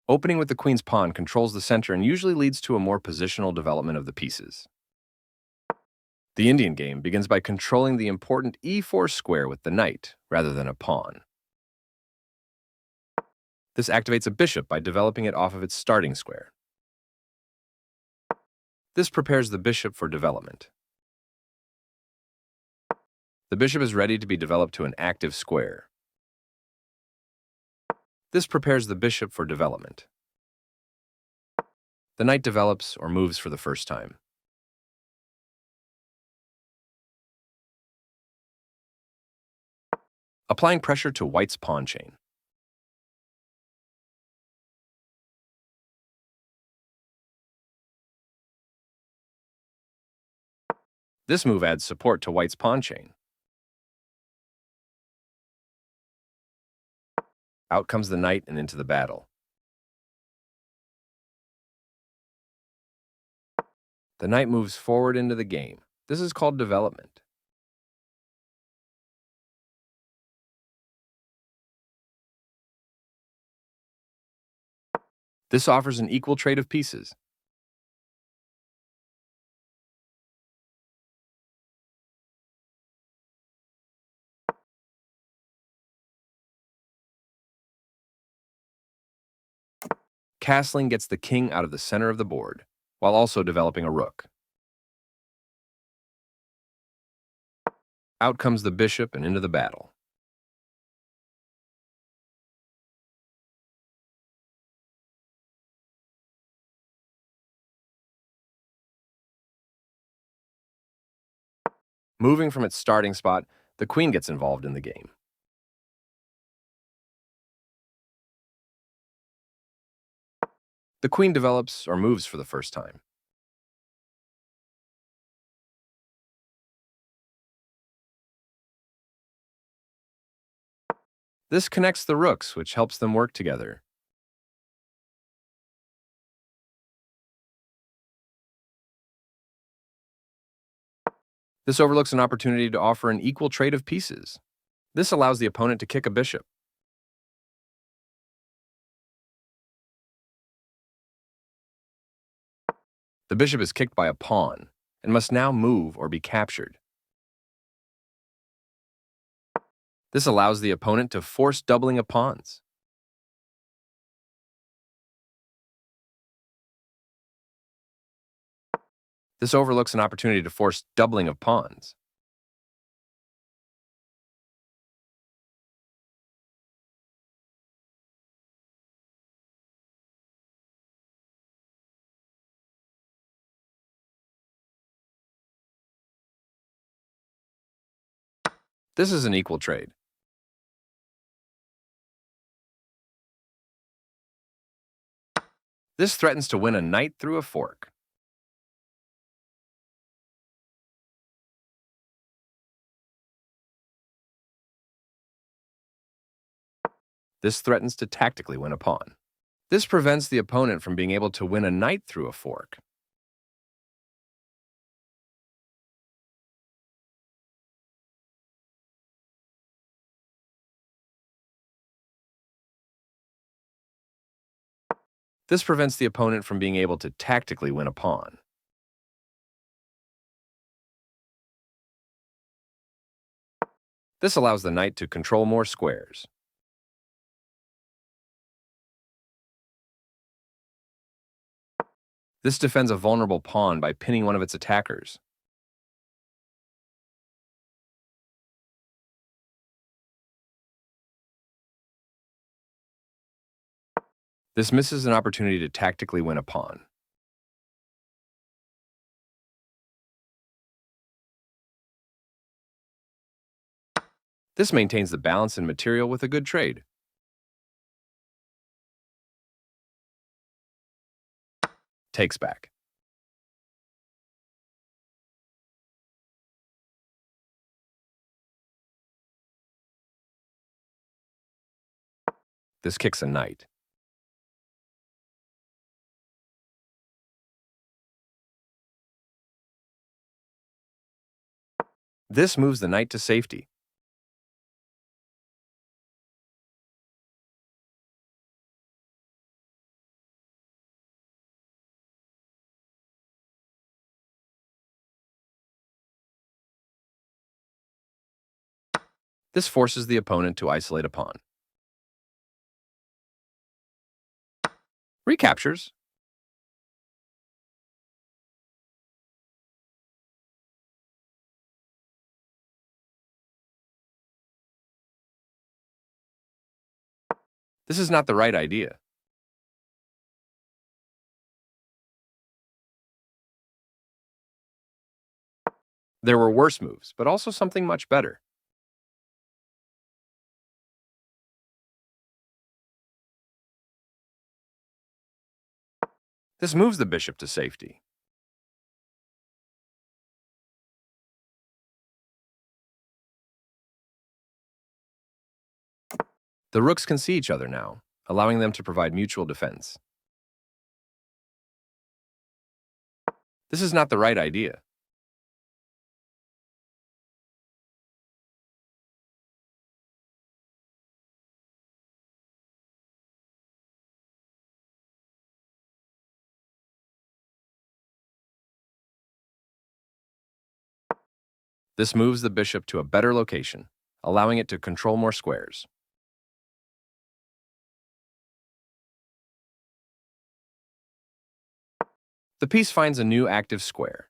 Opening with the queen's pawn controls the center and usually leads to a more positional development of the pieces. The Indian game begins by controlling the important e4 square with the knight, rather than a pawn. This activates a bishop by developing it off of its starting square. This prepares the bishop for development. The bishop is ready to be developed to an active square. This prepares the bishop for development. The knight develops or moves for the first time. Applying pressure to white's pawn chain. This move adds support to white's pawn chain. Out comes the knight and into the battle. The knight moves forward into the game. This is called development. This offers an equal trade of pieces. Castling gets the king out of the center of the board, while also developing a rook. Out comes the bishop and into the battle. Moving from its starting spot, the queen gets involved in the game. The queen develops or moves for the first time. This connects the rooks, which helps them work together. This overlooks an opportunity to offer an equal trade of pieces. This allows the opponent to kick a bishop. The bishop is kicked by a pawn and must now move or be captured. This allows the opponent to force doubling of pawns. This overlooks an opportunity to force doubling of pawns. This is an equal trade. This threatens to win a knight through a fork. This threatens to tactically win a pawn. This prevents the opponent from being able to win a knight through a fork. This prevents the opponent from being able to tactically win a pawn. This allows the knight to control more squares. This defends a vulnerable pawn by pinning one of its attackers. This misses an opportunity to tactically win a pawn. This maintains the balance in material with a good trade. Takes back. This kicks a knight. This moves the knight to safety. This forces the opponent to isolate a pawn. Recaptures. This is not the right idea. There were worse moves, but also something much better. This moves the bishop to safety. The rooks can see each other now, allowing them to provide mutual defense. This is not the right idea. This moves the bishop to a better location, allowing it to control more squares. The piece finds a new active square.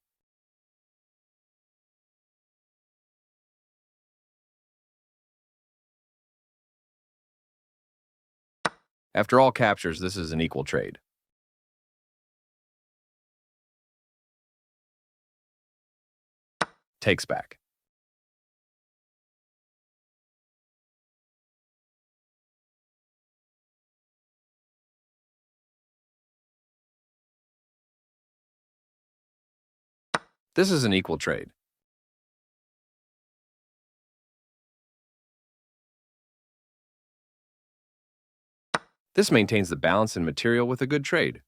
After all captures, this is an equal trade. Takes back. This is an equal trade. This maintains the balance in material with a good trade.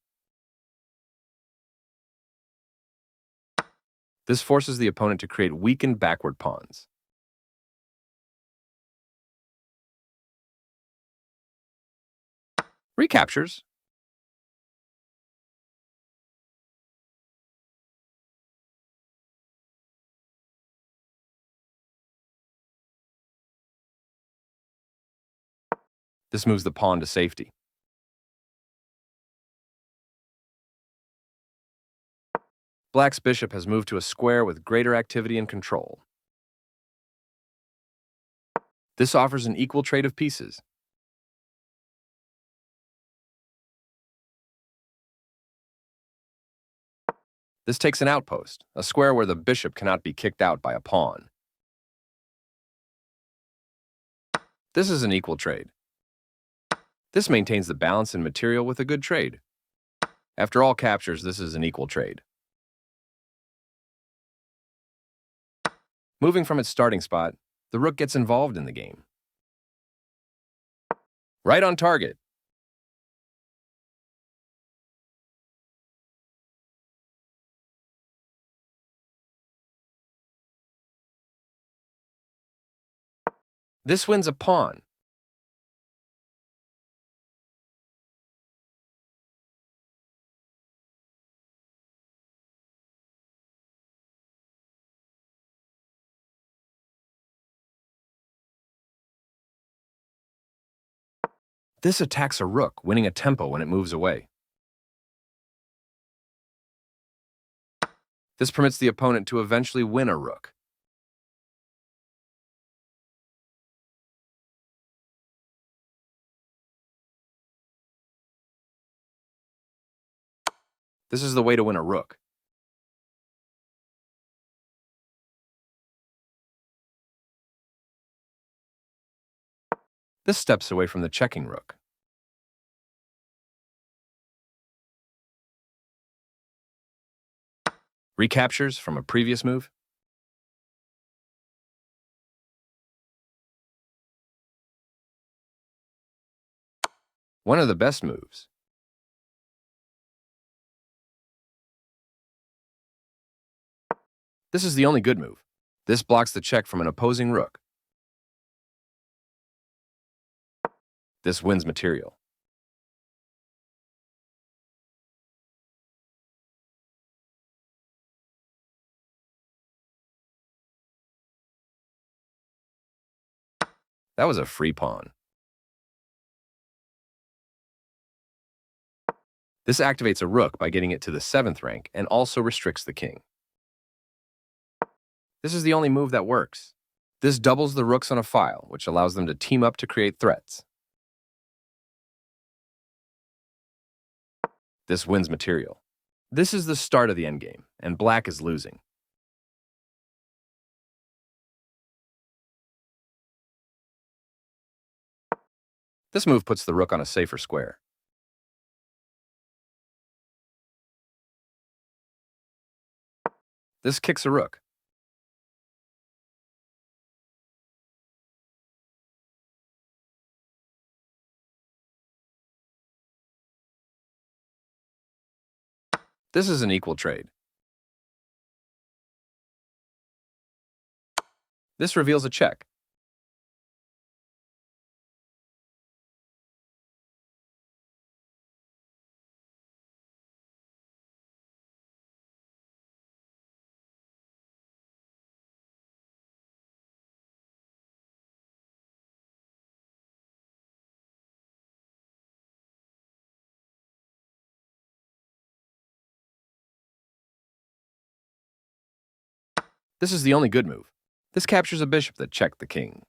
This forces the opponent to create weakened backward pawns. Recaptures. This moves the pawn to safety. Black's bishop has moved to a square with greater activity and control. This offers an equal trade of pieces. This takes an outpost, a square where the bishop cannot be kicked out by a pawn. This is an equal trade. This maintains the balance in material with a good trade. After all captures, this is an equal trade. Moving from its starting spot, the rook gets involved in the game. Right on target. This wins a pawn. This attacks a rook, winning a tempo when it moves away. This permits the opponent to eventually win a rook. This is the way to win a rook. This steps away from the checking rook. Recaptures from a previous move. One of the best moves. This is the only good move. This blocks the check from an opposing rook. This wins material. That was a free pawn. This activates a rook by getting it to the 7th rank and also restricts the king. This is the only move that works. This doubles the rooks on a file, which allows them to team up to create threats. This wins material. This is the start of the endgame, and black is losing. This move puts the rook on a safer square. This kicks a rook. This is an equal trade. This reveals a check. This is the only good move. This captures a bishop that checked the king.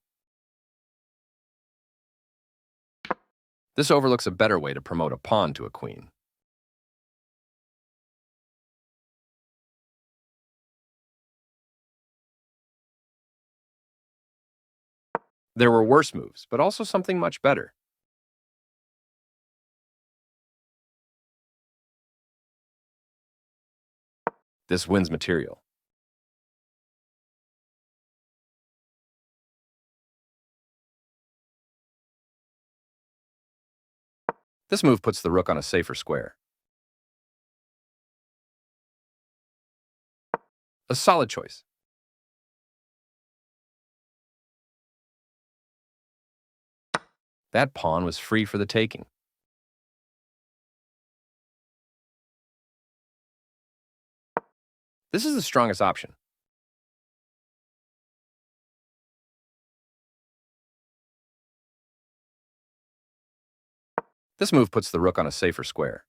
This overlooks a better way to promote a pawn to a queen. There were worse moves, but also something much better. This wins material. This move puts the rook on a safer square. A solid choice. That pawn was free for the taking. This is the strongest option. This move puts the rook on a safer square.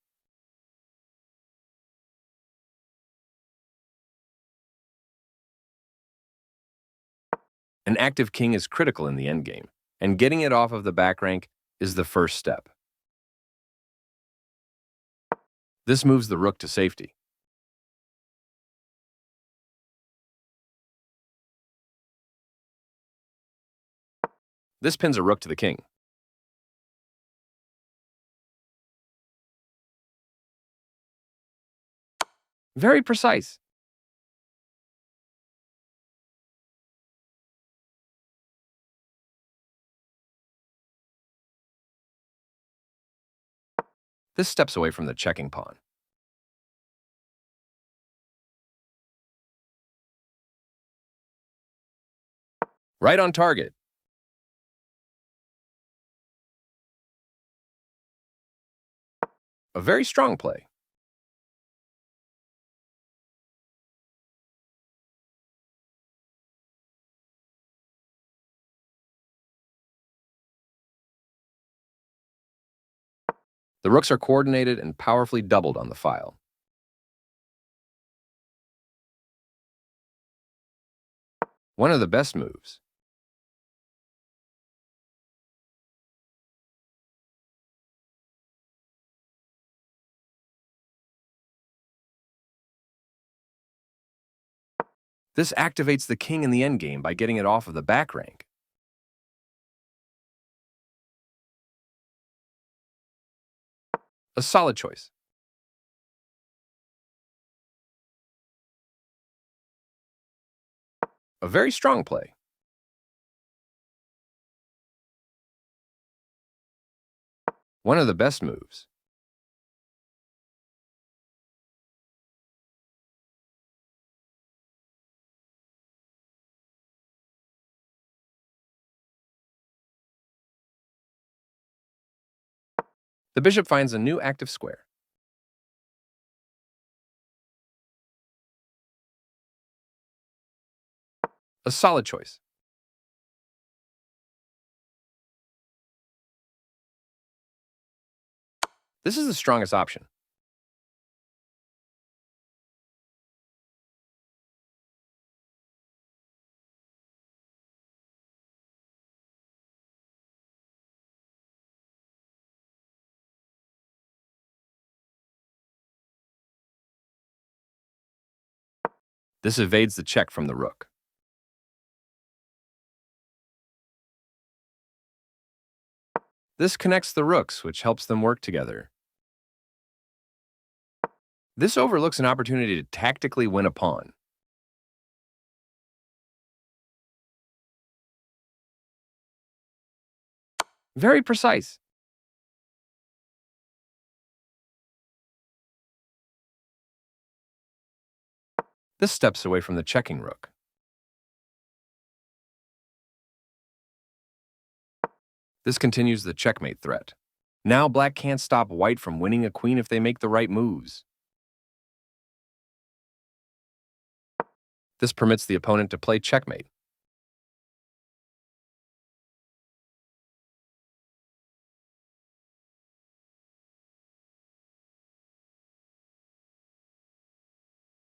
An active king is critical in the endgame, and getting it off of the back rank is the first step. This moves the rook to safety. This pins a rook to the king. Very precise. This steps away from the checking pawn. Right on target. A very strong play. The rooks are coordinated and powerfully doubled on the file. One of the best moves. This activates the king in the endgame by getting it off of the back rank. A solid choice. A very strong play. One of the best moves. The bishop finds a new active square. A solid choice. This is the strongest option. This evades the check from the rook. This connects the rooks, which helps them work together. This overlooks an opportunity to tactically win a pawn. Very precise. This steps away from the checking rook. This continues the checkmate threat. Now black can't stop white from winning a queen if they make the right moves. This permits the opponent to play checkmate.